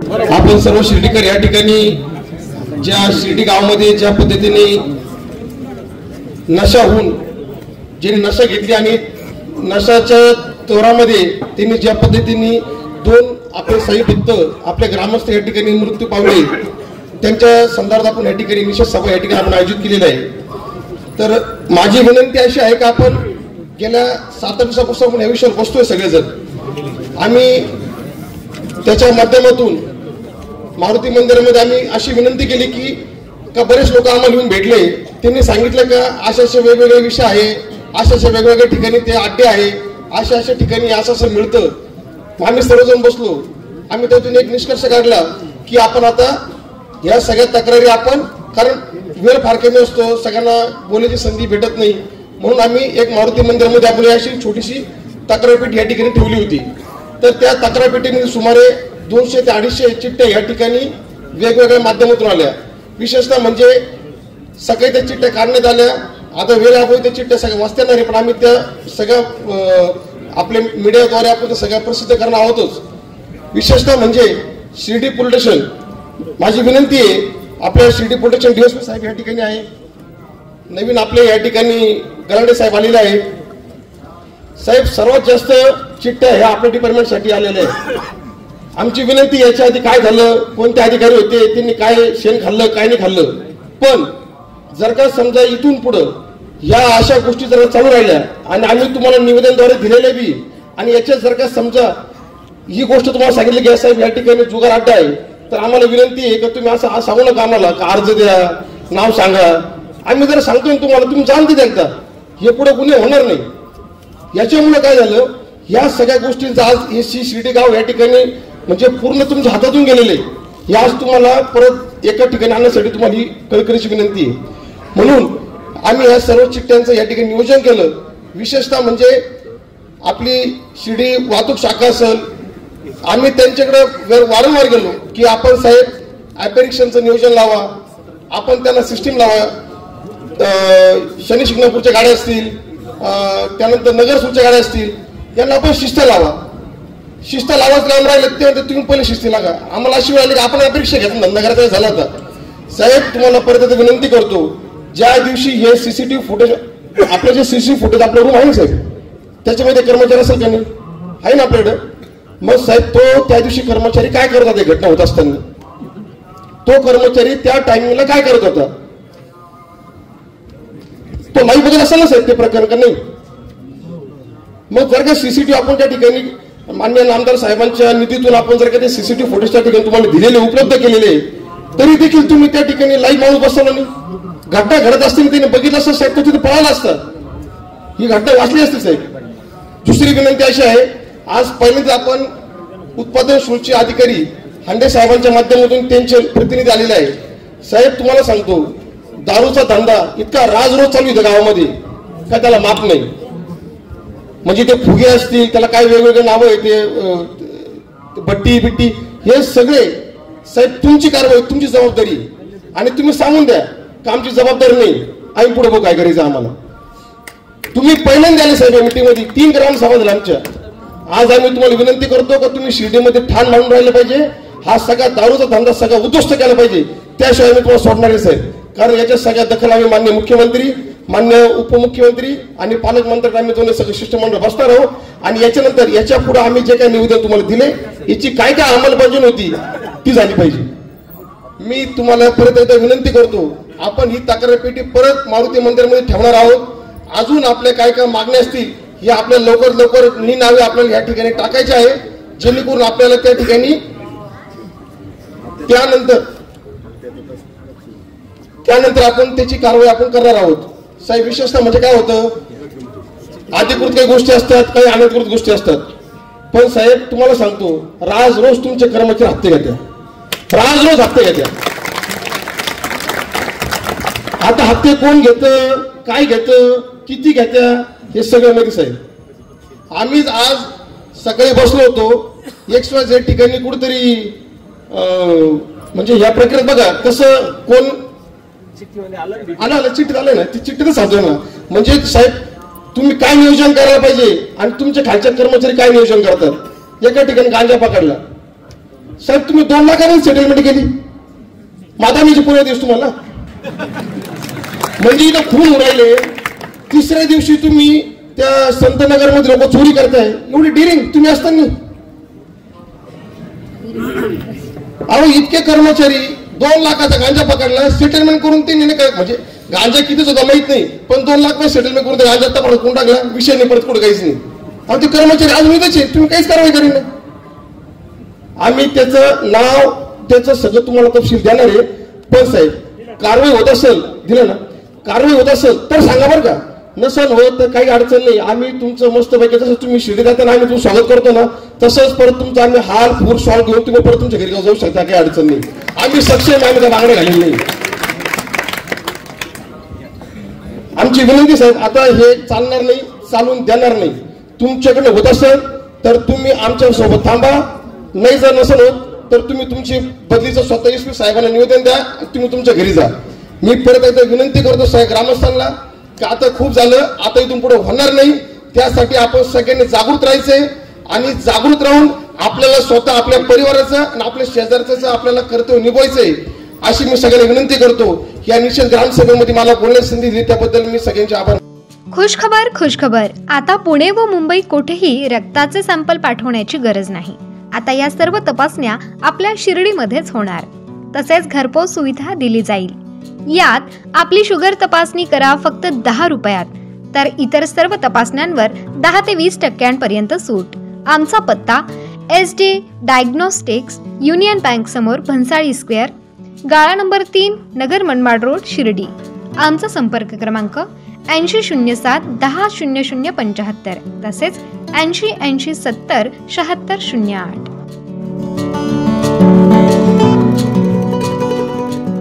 आपण सर्व शिर्डीकर या ठिकाणी ज्या शिर्डी गावामध्ये ज्या पद्धतीने नशा होऊन ज्यांनी नशा घेतली आणि नशाच्या तोरामध्ये त्यांनी ज्या पद्धतीने दोन आपले सही भक्त आपल्या ग्रामस्थ या ठिकाणी मृत्यू पावले, त्यांच्या संदर्भात आपण या ठिकाणी निषेध सभा या ठिकाणी आपण आयोजित केलेला आहे। तर माझी विनंती अशी आहे की आपण गेल्या 7 दिवसापासून आपण या विषयावर बसतोय सगळेजण। आम्ही त्याच्या माध्यमातून मारुती मंदिरामध्ये आम्ही अशी विनंती केली की का बरेच लोक आम्हाला येऊन भेटले, त्यांनी सांगितलं का अशा वेगवेगळे विषय आहे, अशा वेगवेगळ्या ठिकाणी ते अड्डे आहे, अशा ठिकाणी असं मिळतं। आम्ही सर्वजण बसलो, आम्ही त्यातून एक निष्कर्ष काढला की आपण आता या सगळ्या तक्रारी आपण, कारण वेळ फार कमी असतो, सगळ्यांना बोलायची संधी भेटत नाही, म्हणून आम्ही एक मारुती मंदिरामध्ये आपण अशी छोटीशी तक्रारपेटी या ठिकाणी ठेवली होती। तर त्या तक्रारपेटीमध्ये सुमारे 200 ते 250 चिठ्ठ्या या ठिकाणी वेगवेगळ्या माध्यमातून आल्या। विशेषतः म्हणजे सकाळी त्या चिठ्ठ्या काढण्यात आल्या, आता वेळ अभावी त्या चिठ्ठ्या सगळ्या वाचता येणार, पण आम्ही त्या सगळ्या आपल्या मीडियाद्वारे आपण सगळ्या प्रसिद्ध करणार आहोतच। विशेषतः म्हणजे शिर्डी पोलीस स्टेशन, माझी विनंती आहे, आपल्या शिर्डी पोलीस स्टेशन डीएसपी साहेब या ठिकाणी आहे, नवीन आपले या ठिकाणी गलांडे साहेब आलेले आहे। साहेब, सर्वात जास्त चिठ्ठ्या ह्या आपल्या डिपार्टमेंटसाठी आलेल्या आहेत। आमची विनंती, याच्या आधी काय झालं, कोणते अधिकारी होते, त्यांनी काय शेण खाल्लं काय नाही खाल्लं, पण जर का समजा इथून पुढं या अशा गोष्टी जर चालू राहिल्या आणि आम्ही तुम्हाला निवेदनद्वारे दिलेले बी, आणि याच्यात जर का समजा ही गोष्ट तुम्हाला सांगितली की साहेब या ठिकाणी जुगार अड्डा आहे, तर आम्हाला विनंती आहे की तुम्ही असं सांगू नका आम्हाला, का अर्ज द्या, नाव सांगा। आम्ही जर सांगतोय तुम्हाला, तुम्ही जाणते द्या, हे पुढे गुन्हे होणार नाही। याच्यामुळे काय झालं, या सगळ्या गोष्टींचा आज एससी शिर्डी गाव या ठिकाणी म्हणजे पूर्ण तुमच्या हातातून गेलेले, याच तुम्हाला परत एका ठिकाणी आणण्यासाठी तुम्हाला ही कळकळीची विनंती आहे। म्हणून आम्ही या सर्व चिठ्ठ्यांचं या ठिकाणी नियोजन केलं। विशेषतः म्हणजे आपली शिर्डी वाहतूक शाखा असेल, आम्ही त्यांच्याकडे वारंवार गेलो की आपण साहेब ॲपेरिक्शनचं नियोजन लावा, आपण त्यांना सिस्टीम लावा, शनी शिंगणापूरच्या गाड्या असतील, त्यानंतर नगरसूरच्या गाड्या असतील, यांना आपण शिस्त लावा। शिस्त लावाच लावून राहिले ते तुम्ही पहिले शिस्ती लागा। आम्हाला अशी वेळ आली की आपण अपेक्षा घेतो धंदा करायचा झाला होता। साहेब, तुम्हाला परत विनंती करतो, ज्या दिवशी हे सीसीटीव्ही फुटेज, आपले जे सीसीटीव्ही फुटेज आपलं रूम आहे ना साहेब, त्याच्यामध्ये कर्मचारी असेल का नाही, आहे ना आपल्याकडं, मग साहेब तो त्या दिवशी कर्मचारी काय करत होता, घटना होत असताना तो कर्मचारी त्या टायमिंगला काय करत होता, तो लाईव्ह बघत असेल ना साहेब ते प्रकरण का नाही। मग जर का सीसीटीव्ही आपण त्या ठिकाणी मान्य आमदार साहेबांच्या निधीतून आपण जर का ते सीसीटीव्ही फुटेज त्या ठिकाणी तुम्हाला दिलेले, उपलब्ध केलेले, तरी देखील तुम्ही त्या ठिकाणी लाईव्ह माणूस बसवला नाही। घटना घडत असतील त्याने बघितलं असतं साहेब, तो तिथे पळाला असता, ही घटना वाचली असते साहेब। दुसरी विनंती अशी आहे, आज पहिल्यांदा आपण उत्पादन शुल्कचे अधिकारी हांडे साहेबांच्या माध्यमातून त्यांचे प्रतिनिधी आलेले आहे। साहेब, तुम्हाला सांगतो, दारूचा धंदा इतका राजरोज चालू आहे गावामध्ये का त्याला माप नाही। म्हणजे ते फुगे असतील, त्याला काय वेगवेगळे नावं येते, भट्टी बिट्टी, हे सगळे साहेब तुमची कारवाई, तुमची जबाबदारी, आणि तुम्ही सांगून द्या का आमची जबाबदारी नाही, आम्ही पुढे बघू काय करायचं आम्हाला। तुम्ही पहिल्यांदा आले साहेब मीटिंगमध्ये, 3 ग्राम सभा झाल्या आमच्या। आज आम्ही तुम्हाला विनंती करतो का तुम्ही शिर्डीमध्ये ठाण मांडून राहिले पाहिजे, हा सगळा दारूचा धंदा सगळा उद्ध्वस्त केला पाहिजे, त्याशिवाय मी तुम्हाला सोडणार आहे साहेब। कारण याच्या सगळ्या दखल आम्ही मान्य मुख्यमंत्री, मान्य उपमुख्यमंत्री आणि पालकमंत्री आम्ही दोन्ही सगळे शिष्टमंडळ बसणार आहोत, आणि याच्यानंतर याच्या पुढे आम्ही जे काही निवेदन तुम्हाला दिले याची काय काय अंमलबजावणी होती ती झाली पाहिजे। मी तुम्हाला परत एकदा विनंती करतो, आपण ही तक्रार पेटी परत मारुती मंदिरामध्ये ठेवणार आहोत। अजून आपल्या काय काय मागण्या असतील हे आपल्या लवकर नावे आपल्याला या ठिकाणी टाकायचे आहे, जेणेकरून आपल्याला त्या ठिकाणी त्यानंतर आपण त्याची कारवाई आपण करणार आहोत। साहेब, विशेषतः म्हणजे काय होतं, अधिकृत काही गोष्टी असतात, काही अनधिकृत गोष्टी असतात, पण साहेब तुम्हाला सांगतो, रोज तुमचे कर्मचारी हप्ते घेत्या, रोज हप्ते घेत्या। आता हप्ते कोण घेतं, काय घेतं, किती घेत्या, हे सगळं माहिती साहेब। आम्ही आज सकाळी बसलो होतो XYZ ठिकाणी कुठेतरी, म्हणजे या प्रक्रियेत बघा कसं कोण आलं चिठ्ठी आलं ना, ती चिठ्ठी तर सांगतो ना। म्हणजे साहेब तुम्ही काय नियोजन करायला पाहिजे आणि तुमच्या खालच्या कर्मचारी काय नियोजन करतात। एका ठिकाणी गांजा पकडला, साहेब तुम्ही 2 लाखांनी सेटलमेंट केली, मादामीची पुण्या दिवस तुम्हाला म्हणजे इथं खून उडायले, तिसऱ्या दिवशी तुम्ही त्या संतनगरमध्ये लोक चोरी करताय, एवढी डिरिंग तुम्ही असताना. अहो इतके कर्मचारी 2 लाखाचा गांजा पकडला, सेटलमेंट करून ते म्हणजे गांजा कितीच होता माहित नाही, पण 2 लाख सेटलमेंट करून गांजा आता परत कोण टाकला, विषय नाही, परत कुठं काहीच नाही. अहो ते कर्मचारी अजून इथेच आहे, तुम्ही काहीच कारवाई करीन. आम्ही त्याचं नाव त्याचं सगळं तुम्हाला तपशील देणार आहे. पण साहेब कारवाई होत असेल, दिलं ना, कारवाई होत असेल तर सांगा बरं का, नसेल होत तर काही अडचण नाही. आम्ही तुमचं मस्तपैकी जसं तुम्ही शिर्डी जाताना आम्ही तुमचं स्वागत करतो ना, तसंच परत तुमचं आम्ही हार फूर शॉल घेऊन तुम्ही परत तुमच्या घरी जाऊ शकता, काही अडचण नाही. आम्ही सक्षम, आम्ही त्या बांगड्या घालेल नाही. आमची विनंती साहेब, आता हे चालणार नाही, चालून देणार नाही. तुमच्याकडे होत असेल तर तुम्ही आमच्या सोबत थांबा, नाही जर नसेल होत तर तुम्ही तुमची बदलीचं स्वतः एसपी साहेबांना निवेदन द्या, तुम्ही तुमच्या घरी जा. मी परत एकदा विनंती करतो साहेब ग्रामस्थांना की आता खूप झालं, आता इथून पुढे होणार नाही. त्यासाठी आपण सगळ्यांनी जागृत राहायचंय आणि जागृत राहून आपल्याला स्वतः आपल्या परिवाराचं आणि आपल्या शेजारचं आपल्याला कर्तव्य निभवायचंय, अशी मी सगळ्यांना विनंती करतो. या निश्चित ग्रामसभेमध्ये मला बोलण्याची संधी दिली त्याबद्दल मी सगळ्यांचे आभार. खुशखबर खुशखबर, आता पुणे व मुंबई कुठेही रक्ताचे सॅम्पल पाठवण्याची गरज नाही. आता या सर्व तपासण्या आपल्या शिर्डीमध्येच होणार. तसेच घरपोच सुविधा दिली जाईल. यात आपली शुगर तपासणी करा फक्त 10 रुपयात, तर इतर सर्व तपासण्यांवर 10 ते 20% सूट. आमचा पत्ता SD डायग्नोस्टिक्स, युनियन बँक समोर, भन्साळी स्क्वेअर, गाळा नंबर 3, नगर मनमाड रोड, शिर्डी. आमचा संपर्क क्रमांक 8007 10 0075, तसेच 80 80 70 76 08.